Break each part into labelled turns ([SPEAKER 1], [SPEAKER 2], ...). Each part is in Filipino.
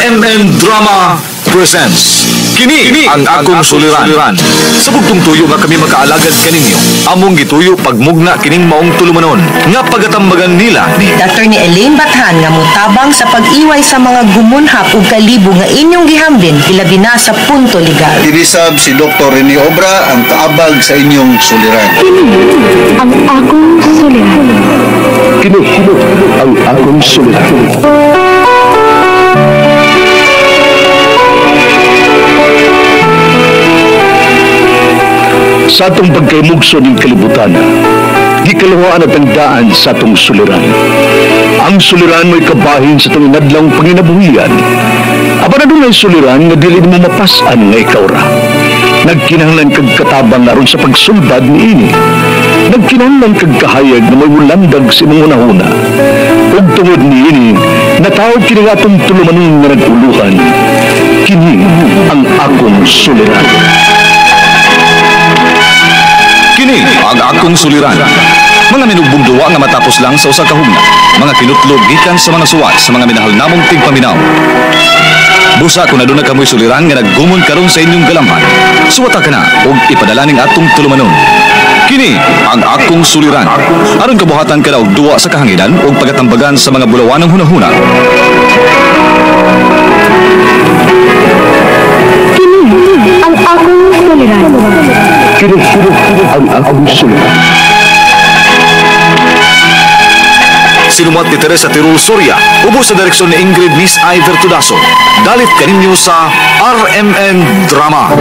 [SPEAKER 1] RMN Drama presents Kini ang akong suliran. Sa bugtong tuyo nga kami makaalagad kaninyo, among gituyo pagmugna kining maong tulumanon nga pagatambagan nila ni
[SPEAKER 2] Dr. ni Elaine Bathan nga mutabang sa pag-iway sa mga gumunhap ug kalibo nga inyong gihambin ilabi na sa punto legal.
[SPEAKER 3] Dinisab si Dr. Rene Obra ang kaabag sa inyong suliran.
[SPEAKER 4] Ang akong suliran.
[SPEAKER 5] Kini ang akong suliran. Sa atong pagkaymugso ng kalibutan, gikalawaan at ang daan sa atong suliran. Ang suliran mo'y kabahin sa itong inadlang panginabuhian. Aba na doon ay suliran nga dili mo mapasan nga ikaw ra. Nagkinahanglan kag katabang aron sa pagsulbad ni ini. Nagkinahanglan kag kahayag na may wulandag sa imong unahuna. Ug tungod ni ini, natawag kini nga atong tulumanon nga naguluhan. Kini ang akong suliran.
[SPEAKER 1] Kini ang akong suliran. Mga minugbong duwa nga matapos lang sa usa ka hugna. Mga kinutlog gikan sa mga suwat sa mga minahal namong tigpaminaw. Busa kung aduna kamoy suliran nga naggumon karon sa inyong galamhan. Suwata ka na ug ipadala ning atong tulumanon. Kini ang akong suliran. Aron kabuhatan ka na og duwa sa kahanginan ug pagatambagan sa mga bulawanong hunahuna.
[SPEAKER 4] Kini ang akong suliran.
[SPEAKER 5] Kini ang akong suliran.
[SPEAKER 1] Sinumat ni Teresa Tirul Soria, ubos sa direksyon ni Ingrid Miss Iver Tudaso. Dalit kaninyo sa RMN Drama.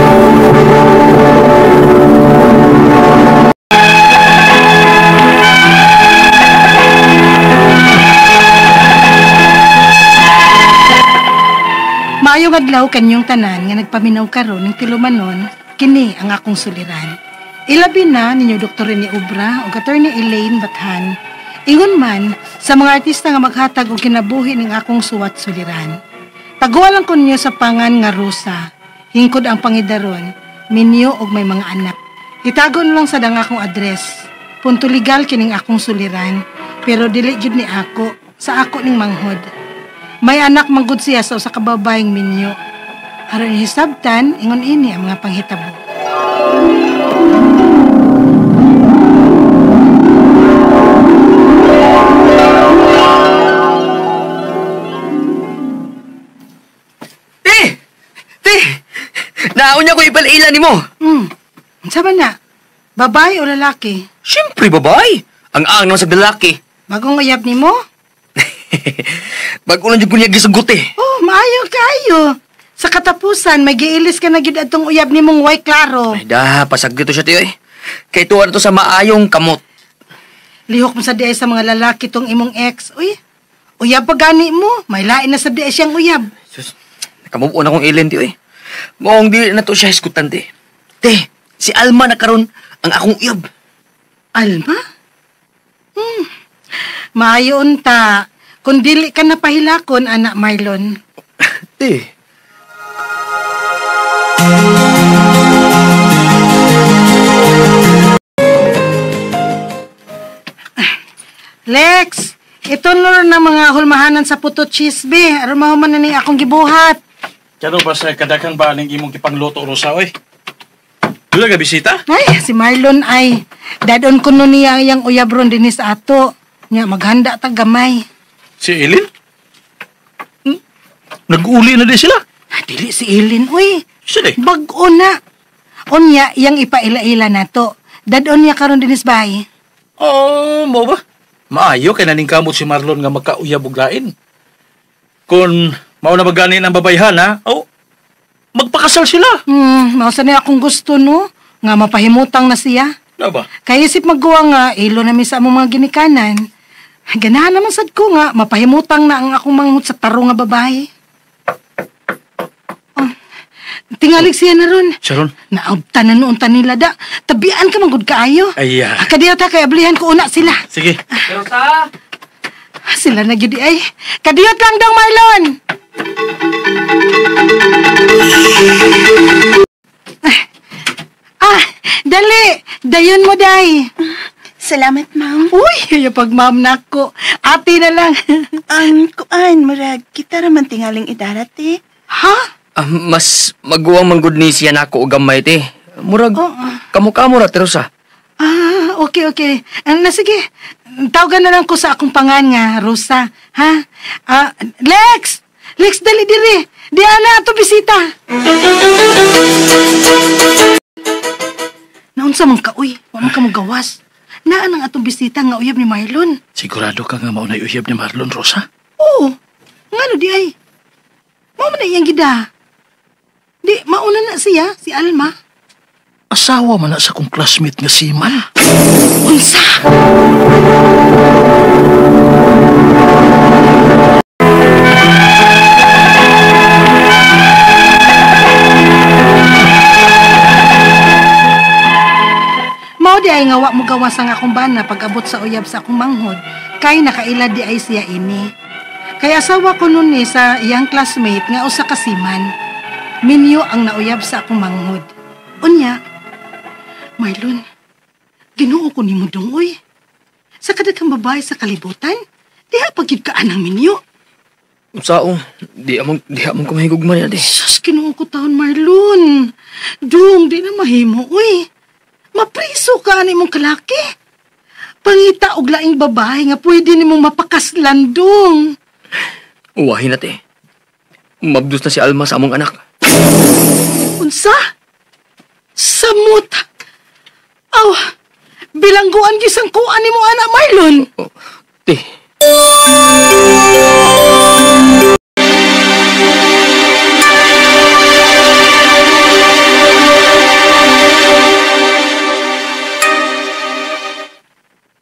[SPEAKER 6] Maayong adlaw kanyong tanan nga nagpaminaw karon ng tilumanon, kini ang akong suliran. Ilabi na ninyo Dr. Rene Obra o Attorney Elaine Bathan. Ingon man sa mga artista nga maghatag og kinabuhi ning akong suwat suliran. Tagualan ko ninyo sa pangan nga Rosa. Hingkod ang pangidaron, minyo og may mga anak. Itagon lang sa dang akong address. Punto legal kining akong suliran, pero dili jud ni ako sa ako ning manghod. May anak manggod siya sa usa ka babaeng minyo. Aron hisabtan, ingon ini ang mga panghitabo.
[SPEAKER 7] Naunya ko ipalaila ni mo.
[SPEAKER 6] Saba na? Babae o lalaki?
[SPEAKER 7] Siyempre, babae. Ang naman sa lalaki.
[SPEAKER 6] Bagong uyab ni mo?
[SPEAKER 7] Bago lang yung kunyag isugot eh.
[SPEAKER 6] Oh, maayo kayo. Sa katapusan, may giilis ka na gid atong uyab ni mong way klaro.
[SPEAKER 7] Ay da, pasag dito siya tiyo eh. Kay tuwa na to sa maayong kamot.
[SPEAKER 6] Lihok mo sa diay sa mga lalaki tong imong ex. Uy, uyab pa gani mo. May lain na sa diay siyang uyab.
[SPEAKER 7] Sus, nakamubuon akong ilin tiyo eh. Moong di na to siya iskutan te. Te, si Alma na karon ang akong uyab.
[SPEAKER 6] Alma? Maayo unta. Kung dili ka na pahilakon, anak Marlon.
[SPEAKER 7] Te.
[SPEAKER 6] Lex, ito lor na mga hulmahanan sa puto chisbe. Aron mahuman na ni akong gibuhat.
[SPEAKER 8] Kano ba sa kadakang ba ning imong ipangluto Rosa oy? Dula ka bisita?
[SPEAKER 6] Ay, si Marlon ay. Dadon ko nun niya yung uyab ron din sa ato. Nga maghanda ta gamay.
[SPEAKER 8] Si Eileen? Nag-uli na din sila?
[SPEAKER 6] Dili si Eileen, uy.
[SPEAKER 8] Sila eh?
[SPEAKER 6] Bag-o na. Unya, yang ipaila-ila na to. Dadon niya karon din bay.
[SPEAKER 8] Oh, mo ba? Maayo kay naning kamot si Marlon nga magkauyab og lain. Kung mao na maganin ang babayhan ha, magpakasal sila.
[SPEAKER 6] Mausa na akong gusto no. Nga mapahimutang na siya.
[SPEAKER 8] Na ba?
[SPEAKER 6] Kaya isip magguwa nga, ilo na sa among mga ginikanan. Ganahan naman sad ko nga, mapahimutang na ang akong manghut sa taro nga babae. Tingalig siya na ron.
[SPEAKER 8] Sharon?
[SPEAKER 6] Naabtan na noon nila da. Tabian ka manggod kaayo.
[SPEAKER 8] Ay,
[SPEAKER 6] Kadiya ta kay ablihan ko una sila.
[SPEAKER 8] Sige.
[SPEAKER 7] Rosa!
[SPEAKER 6] Sila na gyud ay. Kadiyot lang daw, Marlon. Dali. Dayon mo, day.
[SPEAKER 9] Salamat, ma'am.
[SPEAKER 6] Uy, yung pag-ma'am nako. Ate na lang.
[SPEAKER 9] Ang kuan, murag, kita raman tingaling idarat, eh.
[SPEAKER 6] Ha?
[SPEAKER 7] Mas maguwang manggod ni siya nako og gamay te. Murag kamukha mo ra Terosa.
[SPEAKER 6] Okay. Sige. Tawagan na lang ko sa akong pangan nga, Rosa. Ha? Lex! Lex, dali diri. Di ana ato bisita. Naunsa man ka, uy. Wa man ka mo gawas. Naan ang atong bisita nga uyab ni Marlon.
[SPEAKER 8] Sigurado ka nga maunay uyab ni Marlon, Rosa?
[SPEAKER 6] Oo. Ngano di ay? Mao man na iyang gida. Di, mauna na siya, si Alma.
[SPEAKER 8] Asawa man na sa kong classmate nga si Man.
[SPEAKER 6] Unsa? Mao di ay nga wa mo gawas ang akong bana pag-abot sa uyab sa akong manghod, kay nakaila di ay siya ini. Kaya asawa ko nun ni sa iyang classmate nga usa ka siman. Minyo ang nauyab sa akong manghod. Unya, Marlon, Ginoo ko ni mo dong, uy. Sa kadaghang babae sa kalibutan, diha pagid ka anang minyo.
[SPEAKER 7] Unsaong, di among kumahigugman yan,
[SPEAKER 6] Sus, Ginoo ko taon, Marlon. Dong, di na mahimo, uy. Mapriso ka ni mong kalaki. Pangita og laing babae nga pwede ni mong mapakaslan, dong.
[SPEAKER 7] Uwahin na, te. Mabdus na si Alma sa among anak.
[SPEAKER 6] Unsa? Samot. Aw, bilangguan gisang kuan ni mo, anak Marlon.
[SPEAKER 7] Te.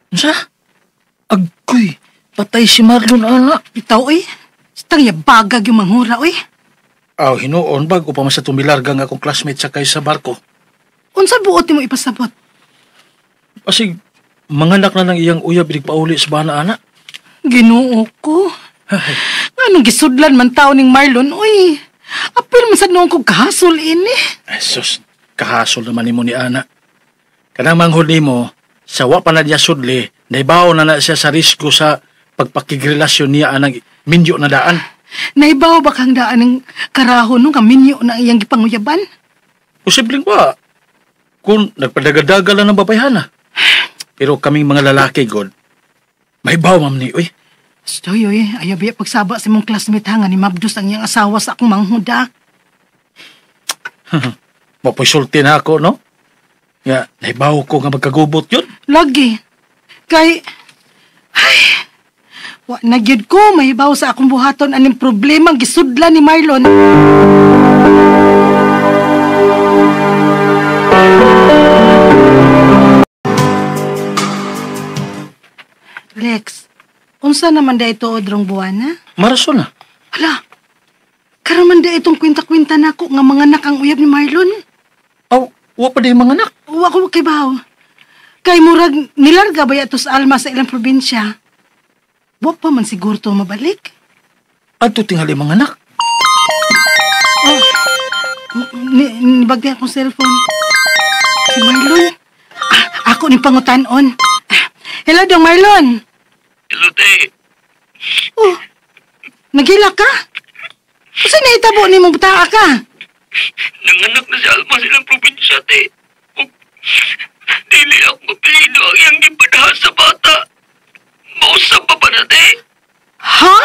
[SPEAKER 8] Unsa? Agoy, patay si Marlon, ana.
[SPEAKER 6] Bitaw, uy. Stang bagag yung manghura, uy.
[SPEAKER 8] Aw, hinuon bago pa man sa tumilarga nga akong classmate sakay sa barko.
[SPEAKER 6] Unsa buot ni mo ipasabot?
[SPEAKER 8] Kasi manganak na ng iyang uyab binig pauli sa bana, ana.
[SPEAKER 6] Ginoo ko. Anong gisudlan man tao ning Marlon, uy. Apil man sa noong kong kahasol ini.
[SPEAKER 8] Ay, sus, kahasol naman ni mo ni ana. Kanang manghod ni mo, sawa pa na niya sudli, naibaw na siya sa risgo sa pagpakigrelasyon niya anang minyo na daan.
[SPEAKER 6] Naibaw ba kang daan ng karahon nung kaminyo na iyang gipanguyaban?
[SPEAKER 8] Posibleng pa. Kung nagpadagadagal lang ng babayhana. Pero kaming mga lalaki, God, may baw, ma'am ni, uy.
[SPEAKER 6] Stoy, uy. Ayaw biya pagsaba sa mong classmate ha nga ni Mabdus ang iyang asawa sa akong manghuda.
[SPEAKER 8] Mapusulti na ako, no? Nga, naibaw ko nga magkagubot yun.
[SPEAKER 6] Lagi. Kay... Ay... Wa nagyud ko, mahibaw sa akong buhaton aning problema gisudlan ni Marlon. Lex, unsa naman da ito odrong buwana?
[SPEAKER 8] Marason na.
[SPEAKER 6] Hala, karaman da itong kwinta-kwinta nako nga mga anak ang uyab ni Marlon.
[SPEAKER 8] Aw, wa pa di mga anak.
[SPEAKER 6] Wa ko kay baw. Kay murag nilarga ba yato sa Alma sa ilang probinsya? Wa pa man siguro to mabalik.
[SPEAKER 8] Adto tingali mga anak.
[SPEAKER 6] Nibagay akong cellphone. Si Marlon. Ako ni pangutanon. Hello, Dong Marlon.
[SPEAKER 5] Hello, te.
[SPEAKER 6] Oh, nagila ka? Kasi naitabo ni mong butaa ka?
[SPEAKER 5] Nanganak na si Alma silang probinsya, te. Dili ako mapilido ang iyang gipadahan sa bata. Mausap pa ba na, te?
[SPEAKER 6] Ha?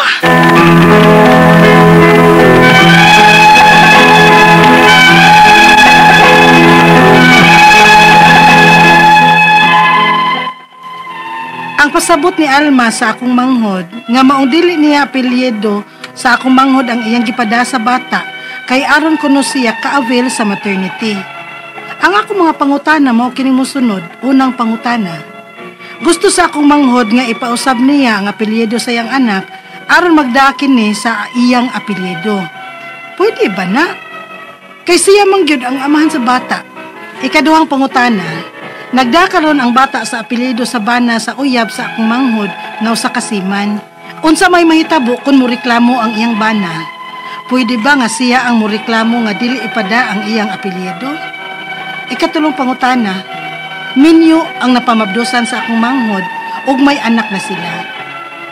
[SPEAKER 6] Ang pasabot ni Alma sa akong manghod, nga maong dili niya apelyido sa akong manghod ang iyang gipada sa bata, kay aron kuno siya ka-avail sa maternity. Ang akong mga pangutana mao kining mosunod. Unang pangutana, gusto sa akong manghod nga ipausab niya ang apelyido sa iyang anak aron magdakin ni sa iyang apelyido. Pwede ba na? Kay siya man gyud ang amahan sa bata. Ikaduhang pangutana, nagdakaron ang bata sa apelyido sa bana sa uyab sa akong manghod nga usa ka siman. Unsa may mahitabo kung moreklamo ang iyang bana? Pwede ba nga siya ang moreklamo nga dili ipada ang iyang apelyido? Ikatulong pangutana, Minyo ang napamabdusan sa akong manghod ug may anak na sila.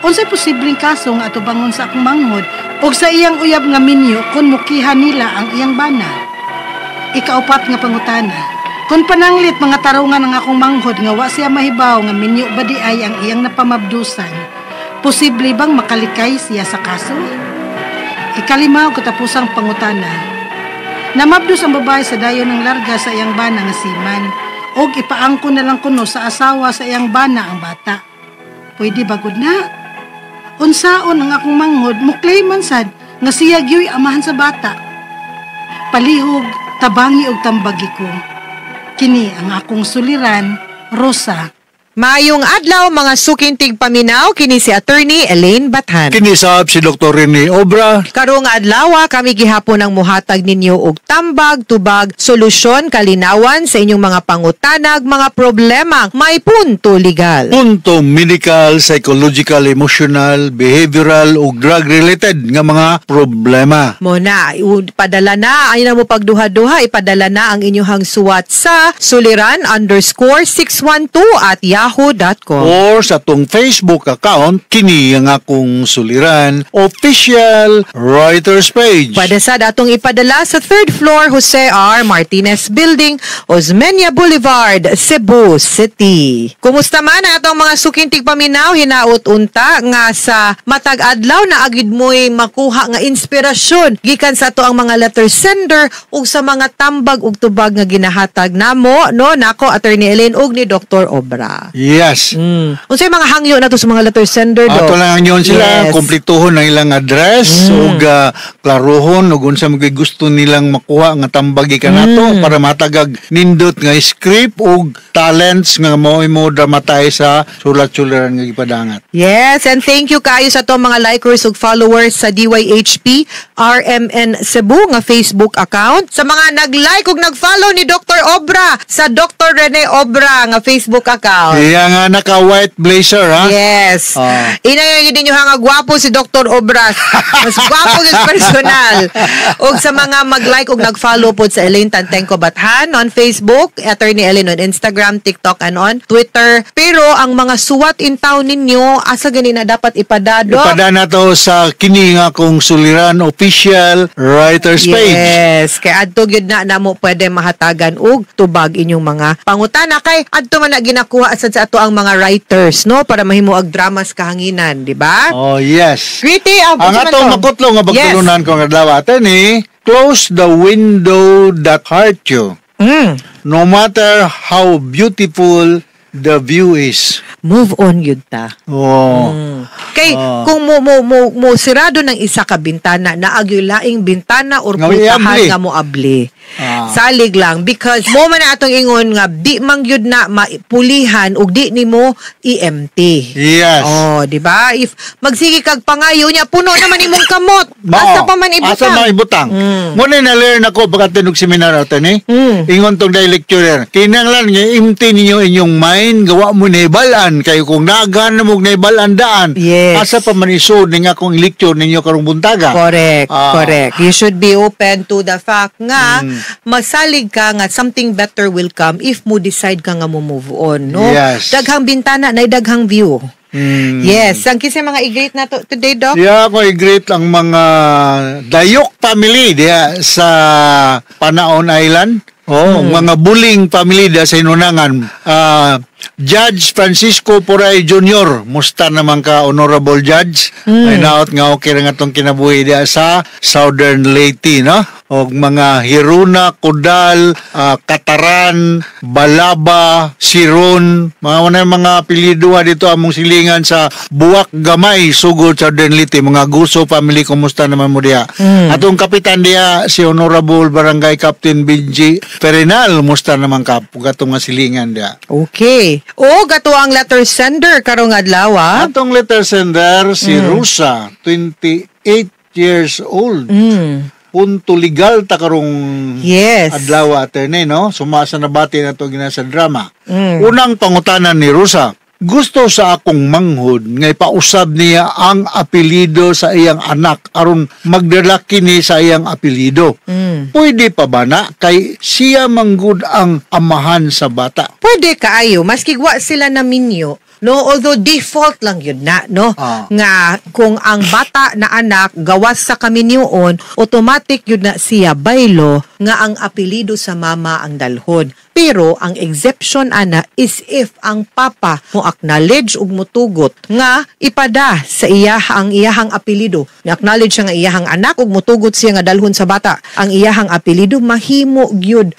[SPEAKER 6] Unsay posibleng kaso nga atubangon sa akong manghod ug sa iyang uyab nga minyo kung mukihan nila ang iyang bana? Ikaupat nga pangutana, kung pananglit mga tarungan ang akong manghod nga wa siya mahibaw nga minyo ba di ay ang iyang napamabdusan, posible bang makalikay siya sa kaso? Ikalimaw katapusang pangutana, namabdus ang babae sa dayon ng larga sa iyang bana nga siman og ipaangko na lang kuno sa asawa sa iyang bana ang bata. Pwede ba gud na? Unsaon ang akong manghod muklay man sad nga siya gyoy amahan sa bata. Palihog, tabangi og tambagi ko. Kini ang akong suliran, Rosa.
[SPEAKER 2] Maayong adlaw mga sukintig paminaw, kini si Attorney Elaine Bathan.
[SPEAKER 3] Kinisab si Dr. Rene Obra.
[SPEAKER 2] Karong adlaw kami gihapon ang muhatag ninyo og tambag, tubag, solusyon, kalinawan sa inyong mga pangutanag, mga problema, may punto legal.
[SPEAKER 3] Punto medical, psychological, emotional, behavioral o drug-related nga mga problema.
[SPEAKER 2] Muna, ipadala na, ay na mo pagduha-duha, ipadala na ang inyong suwat sa suliran_612@yahoo.com.
[SPEAKER 3] Or sa tong Facebook account, kini ang akong suliran, official writers page.
[SPEAKER 2] Pwede sa datong ipadala sa 3rd floor Jose R. Martinez Building, Osmeña Boulevard, Cebu City. Kumusta man atong mga sukintig paminaw, hinaut unta nga sa matag adlaw na agid mo'y makuha nga inspirasyon gikan sa ato ang mga letter sender ug sa mga tambag ug tubag nga ginahatag namo, no, nako Attorney Elaine ug ni Dr. Obra.
[SPEAKER 3] Yes.
[SPEAKER 2] Unsay mga hangyo na to sa mga letter sender do?
[SPEAKER 3] Ato lang yun sila,
[SPEAKER 2] Yes.
[SPEAKER 3] kumplituhon ang ilang address ug klaruhon ug unsa magay gusto nilang makuha nga tambagi kanato para matagag nindot nga script ug talents nga mo dramatize sa sulat-sularan nga gipadangat.
[SPEAKER 2] Yes, and thank you kayo sa to mga likers ug followers sa DYHP RMN Cebu nga Facebook account. Sa mga nag-like ug nag-follow ni Dr. Obra sa Dr. Rene Obra nga Facebook account.
[SPEAKER 3] Iya nga naka-white blazer, ha?
[SPEAKER 2] Yes. Inayon din yung hanga gwapo si Dr. Obras. Mas gwapo yung personal. O sa mga mag-like o nag-follow po sa Elaine Tantengco Bathan on Facebook, Attorney Elaine on Instagram, TikTok, and on Twitter. Pero ang mga suwat in town ninyo, asa ganin na dapat ipadado?
[SPEAKER 3] Ipadana to sa kini nga kong suliran official writers page.
[SPEAKER 2] Yes. Kaya adto gyud na namo pwede mahatagan og tubag inyong mga pangutana kay adto man na ginakuha sad sa ato ang mga writers, no, para mahimo og dramas kahanginan, di ba?
[SPEAKER 3] Oh, yes.
[SPEAKER 2] Greedy,
[SPEAKER 3] Ang atong makutlo nga pagtulunan ko nga adlaw ni close the window that hurt you. No matter how beautiful the view is.
[SPEAKER 2] Move on yun ta. Kay kung mo sirado ng isa ka bintana na agyulaing bintana or
[SPEAKER 3] Nga
[SPEAKER 2] pultahan
[SPEAKER 3] iabli.
[SPEAKER 2] nga mo abli. Salig lang because mo man na atong ingon nga di man gyud na pulihan ug di nimo i-empty.
[SPEAKER 3] Yes.
[SPEAKER 2] Oh, di ba? If magsigi kag pangayo nya puno naman imong kamot. Asa pa man ibutang.
[SPEAKER 3] Asa man ibutang. Muna na-learn ako pagkatinog seminar ito ni. Ingon tong day lecturer. Kinanglan nga empty ninyo inyong mind, gawa mo na ibalan. Kayo kung nagan na mo na ibalan daan.
[SPEAKER 2] Yes.
[SPEAKER 3] Asa pa man isod nga akong lecture ninyo karong buntaga.
[SPEAKER 2] Correct, correct. You should be open to the fact nga masalig ka nga something better will come if mo decide ka nga mo move on, no?
[SPEAKER 3] Yes.
[SPEAKER 2] Daghang bintana na daghang view. Yes. Ang kinsa mga i-greet na to today, Doc?
[SPEAKER 3] Yeah, ako i-greet ang mga Dayok family diya sa Panaon Island. Mga Buling family diya sa Inunangan. Judge Francisco Poray Jr. Musta naman ka, Honorable Judge? Ay naot nga okay nga itong kinabuhi diya sa Southern Leyte, no? O mga Hiruna, Kudal, Kataran, Balaba, Siron, mga apelyiduha dito among silingan sa Buwak Gamay, Sugod, Southern Leyte. Mga Guso family, kumusta naman mo diya? Atong kapitan diya, si Honorable Barangay Captain Benji Perenal, musta naman ka? Pugatong nga silingan diya.
[SPEAKER 2] Okay. O, gato ang letter sender karong adlaw.
[SPEAKER 3] Atong letter sender, si Rosa, 28 years old. Punto legal ta karong adlaw attorney, no? Sumasa na bati na to gina sa drama. Unang pangutanan ni Rosa, gusto sa akong manghod nga ipausab niya ang apelido sa iyang anak aron magdala kini sa iyang apelido. Pwede pa ba na kay siya manggod ang amahan sa bata?
[SPEAKER 2] Pwede kaayo, maski wa sila na minyo. No, although default lang yun na, no? Nga kung ang bata na anak gawas sa kaminyoon, automatic yun na siya baylo nga ang apelido sa mama ang dalhon. Pero ang exception ana is if ang papa mo acknowledge ug mutugot nga ipada sa ang iyahang apelido. Ni-acknowledge siya nga iyahang anak ug mutugot siya nga dalhon sa bata. Ang iyahang apelido mahimo gyud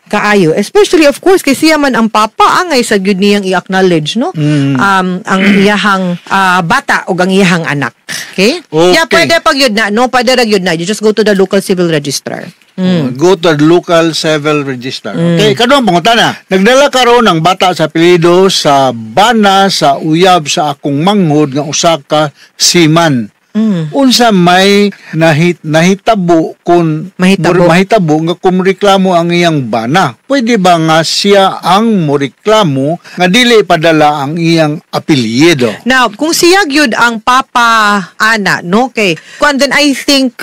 [SPEAKER 2] kaayo. Especially of course kay siya man ang papa angay sa gyud niyang i-acknowledge, no? Ang iyahang bata ug ang iyahang anak. Okay? Yeah, pwede pag yun na, no? Pwede ra gyud na. You just go to the local civil registrar.
[SPEAKER 3] Go to the local civil register. Okay, kanong pangutana. Nagdala karon ng bata sa apelyido sa bana sa uyab sa akong manghod nga usa ka siman. Unsa may nahitabo kung mahitabo nga kung reklamo ang iyang bana. Pwede ba nga siya ang moreklamo nga dili padala ang iyang apelyido?
[SPEAKER 2] Now, kung siya gyud ang papa ana, no, kay then I think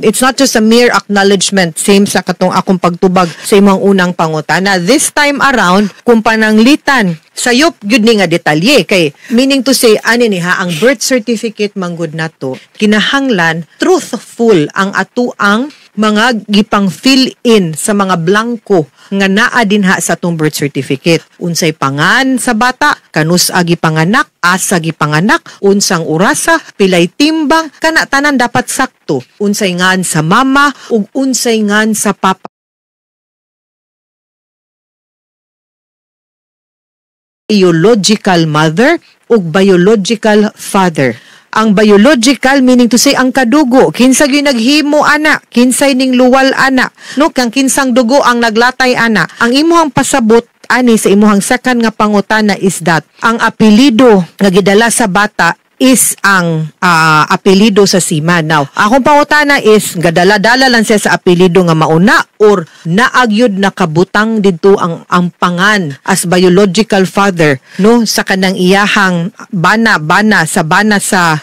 [SPEAKER 2] it's not just a mere acknowledgement, same sa katong akong pagtubag sa imong unang pangutana. This time around, kung pananglitan sayop gyud ni nga detalye kay meaning to say ani ni ha ang birth certificate manggod nato kinahanglan truthful ang atuang mga gipang fill in sa mga blanco nga naa dinha sa atong birth certificate. Unsay pangan sa bata, kanus agi panganak, asa gi panganak, unsang orasa, pilay timbang, kana tanan dapat sakto. Unsay ngan sa mama ug unsay ngan sa papa. Biological mother ug biological father. Ang biological meaning to say ang kadugo, kinsa gyud naghimo ana, kinsay ning luwal ana, no, kang kinsang dugo ang naglatay ana. Ang imuhang pasabot ani sa imuhang second nga pangutana is that ang apelido nga gidala sa bata is ang apelido sa siman. Now, akong pangutana is gadala-dala lang siya sa apelido nga mauna or naagyod nakabutang dito ang pangan as biological father, no, sa kanang iyahang bana sa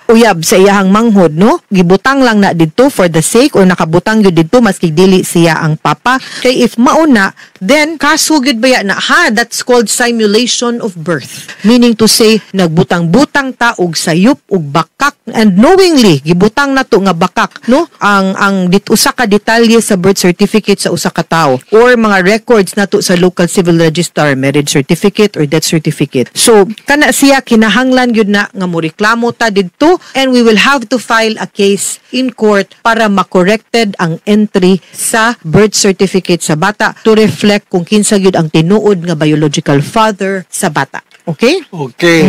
[SPEAKER 2] uyab sa iyahang manghod, no? Gibutang lang na dito for the sake or nakabutang gyud dito maski dili siya ang papa. Kay if mauna, then kaso gyud baya na that's called simulation of birth. Meaning to say nagbutang-butang ta og sayop og bakak and knowingly gibutang nato nga bakak, no? Ang usa ka detalye sa birth certificate sa usa ka tawo or mga records nato sa local civil register, marriage certificate or death certificate. So kana siya kinahanglan gyud na nga moreklamo ta didto and we will have to file a case in court para makorrected ang entry sa birth certificate sa bata to reflect kung kinsa gyud ang tinuod nga biological father sa bata. Okay?
[SPEAKER 3] Okay.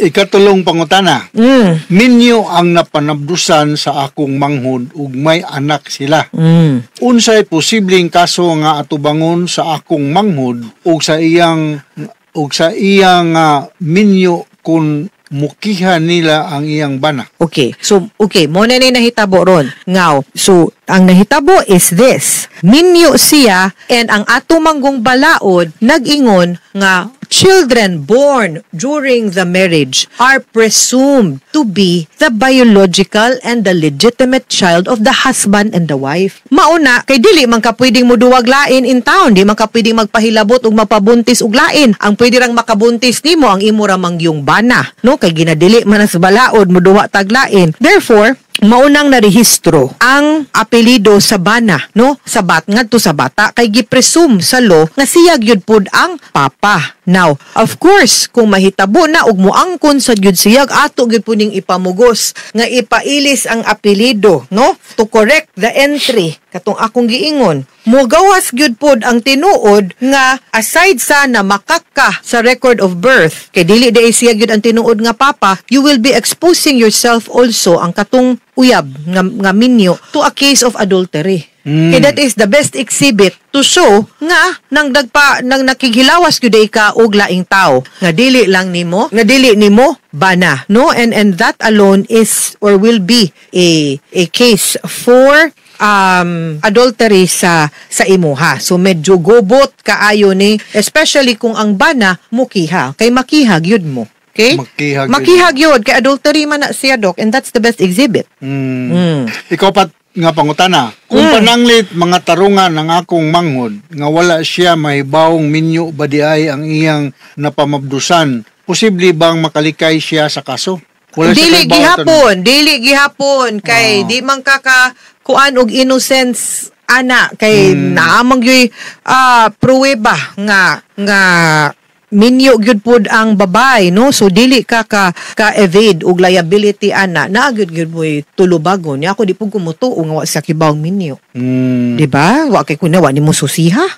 [SPEAKER 3] Ikatulong pangutana. Minyo ang napanabdusan sa akong manghod ug may anak sila. Unsay posibleng kaso nga atubangon sa akong manghod ug sa iyang minyo kung mukihan nila ang iyang bana.
[SPEAKER 2] Okay. So, mo na nahitabo ron. Ngaw. So, ang nahitabo is this. Minyo siya and ang ato manggong balaod nag-ingon nga children born during the marriage are presumed to be the biological and the legitimate child of the husband and the wife. Mauna, kay dili man ka pwedeng muduwag lain in town, di man ka pwedeng magpahilabot ug mapabuntis og lain. Ang pwede rang makabuntis nimo ang imo ra mangyong bana, no? Kay ginadili man sa balaod muduwa taglain. Therefore, maunang narehistro ang apelido sa bana, no, sa ngadto sa bata kay gipresume sa law nga siya gyud pud ang papa. Now, of course, kung mahitabo na ug moangkon sa gyud siya ato gyud puning ipamugos nga ipailis ang apelido, no, to correct the entry katong akong giingon. Mogawas gyud pod ang tinuod nga aside sa na makaka sa record of birth kay dili day siya gyud ang tinuod nga papa, you will be exposing yourself also ang katong uyab nga minyo to a case of adultery. Kaya that is the best exhibit to show nga nang nakighilawas gyud ka og laing tao nga dili nimo bana, no, and that alone is or will be a case for adultery sa imuha. So medyo gobot kaayo ni, especially kung ang bana mukiha. Kay makihag yun mo. Okay? Makihag yun. Kay adultery man na siya, Dok, and that's the best exhibit.
[SPEAKER 3] Ikaw pat nga pangutana, kung pananglit mga tarungan ng akong manghod nga wala siya mahibawong minyo ba di ay ang iyang napamabdusan, posible bang makalikay siya sa kaso?
[SPEAKER 2] Dili gihapon kay di man kuan og innocence ana kay naamang yoy pruweba nga minyo gyud pod ang babay, no? So dili ka evade og liability ana na gyud moy tulubagon niya. Ako di pud kumutuo nga wa sa kibawng minyo. Di ba? Wa kay kuna wa nimo susiha.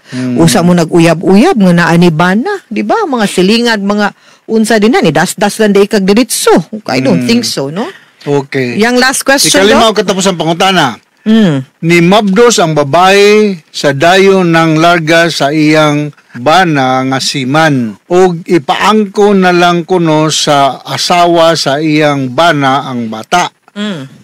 [SPEAKER 2] Usa mo nag-uyab-uyab nga naa ni bana, di ba? Mga silingad, mga unsa din na ni das-das lang day kag diretso. I don't think so, no?
[SPEAKER 3] Okay.
[SPEAKER 2] Yang last question,
[SPEAKER 3] Ikalimaw katapos ang pangutana. Ni mabdos ang babae sa dayon ng larga sa iyang bana nga siman ug ipaangko na lang kuno sa asawa sa iyang bana ang bata.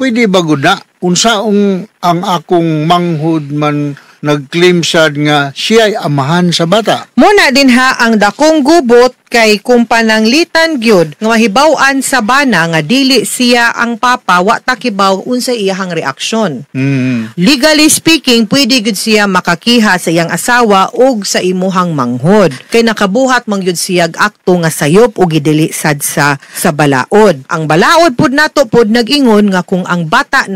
[SPEAKER 3] Pwede ba gud na unsaong ang akong manghud man nag-claim sad nga siya ay amahan sa bata?
[SPEAKER 2] Muna din ha ang dakong gubot kay kung pananglitan gyud nga mahibaw-an sa bana nga dili siya ang papa, wa takibaw unsa iyang reaksyon. Legally speaking, pwede gyud siya makakiha sa iyang asawa ug sa imuhang manghod. Kay nakabuhat man gyud siya akto nga sayop ug gidili sad sa balaod. Ang balaod pud nato pud nag-ingon nga kung ang bata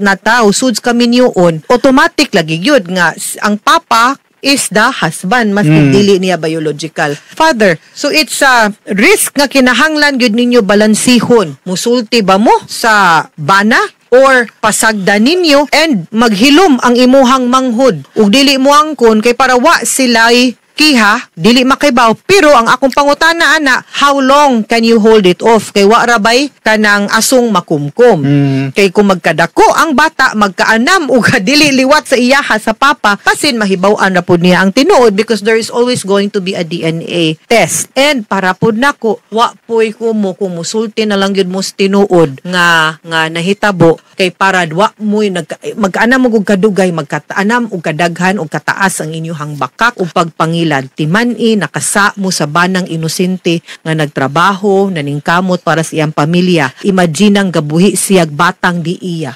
[SPEAKER 2] nataw suds kaminyoon, automatic lagi gyud nga ang papa is the husband, mas dili niya biological father. So it's a risk nga kinahanglan gyud ninyo balansihon. Musulti ba mo sa bana or pasagdan ninyo and maghilom ang imuhang manghod ug dili mo angkon kay para wa sila'y kiha, dili makibaw. Pero ang akong pangutana ana, how long can you hold it off? Kay wa rabay kanang asong makumkum. Kay kung magkadako ang bata, magkaanam ug dili liwat sa iyaha sa papa, pasin mahibaw-an na pud niya ang tinuod because there is always going to be a DNA test. And para pud nako, wa poy ko mo kung musulti na lang gyud mo sa tinuod nga nahitabo kay para wa moy magkaanam og kadugay, magkataanam og kadaghan og kataas ang inyong bakak ug pagpangilad timani nakasa mo sa banang inosente nga nagtrabaho naningkamot para sa iyang pamilya. Imagine ang gabuhi siyag batang di iya.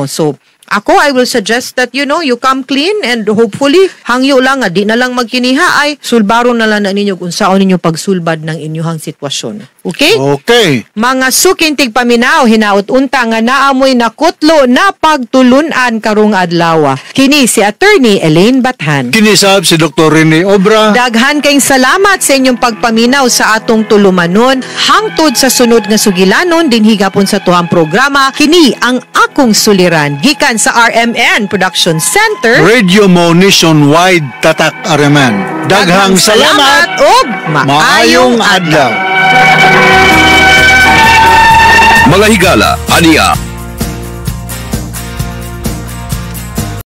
[SPEAKER 2] So ako, I will suggest that, you come clean and hopefully, hangyo lang, di na lang magkiniha ay sulbaro na lang na ninyo kung saan ninyo pagsulbad ng inyong sitwasyon. Okay?
[SPEAKER 3] Okay.
[SPEAKER 2] Mga sukintig paminaw, hinaut-unta nga naamoy nakutlo na pagtulunan karong adlaw. Kini si Attorney Elaine Bathan.
[SPEAKER 3] Kinisab si Dr. Rene Obra.
[SPEAKER 2] Daghan kayong salamat sa inyong pagpaminaw sa atong tulumanon. Hangtod sa sunod nga sugilanon, din higapon sa tuhang programa, kini ang akong suliran. Gikan sa RMN Production Center.
[SPEAKER 3] Radio Mo Nationwide Tatak RMN. Daghang salamat
[SPEAKER 2] ug maayong adlaw.
[SPEAKER 1] Mga higala, aniya,